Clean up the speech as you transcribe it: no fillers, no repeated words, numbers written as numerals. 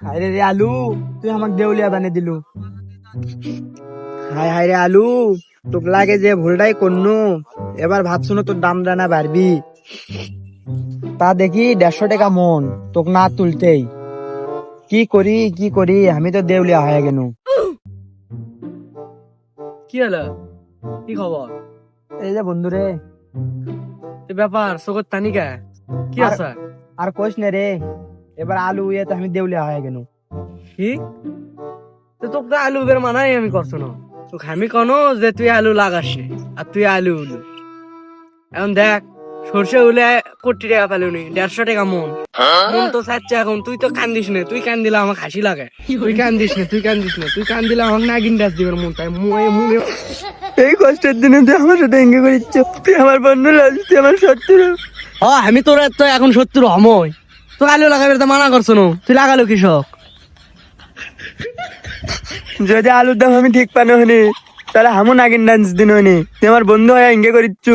হায়রে রে আলু, তুই আমাকে দেউলিয়া বানিয়ে দিলু। হায় হায় রে আলু, তোকে লাগে যে ভুলটাই করনু, এবার ভাবছুন তোর দাম দানা বাড়বি। তা দেখি 150 টাকা মন, তোকে না তুলতেই কি করি কি করি, আমি তো দেউলিয়া হয়ে গেল। কি হলো? কি খবর? এই যে বন্ধুরে, কি ব্যাপার চোখের তানিকা? কি আর- আছে? আর কোশ নে রে, এবার আলু ইয়ে তো আমি দেউলিয়া হয়ে গেল। কি? তো তোকে আলু বের মানাই আমি করছো না। তোকে আমি কোনো যে তুই আলু লাগাস নি, আর তুই আলু উলু। এখন দেখ, সর্ষে উলে 1 কোটি টাকা পেলুনি, 150 টাকা মন। মন তো চাচ্ছে এখন, তুই তো কান্দিস নে, তুই কান দিলে আমাকে হাসি লাগে। তুই কান্দিস নে, তুই কান্দিস নে, তুই কান দিলে আমাকে নাগিন ডাস দিবের মন তাই মনে। এই কষ্টের দিনে তুই আমার সাথে এঙ্গে করিচ্ছ, তুই আমার বন্ধু লাজ, তুই আমার শত্রু। আমি তোর তো এখন 70 সময় তো আলু লাগাবে তো মানা করছো না, তুই লাগালো কৃষক। যদি আলুর দাম আমি ঠিক পানো হনি, তাহলে হামু নাগিন ডান্স দিন হনি, তুই আমার বন্ধু হয়ে এঙ্গে করিচ্ছু।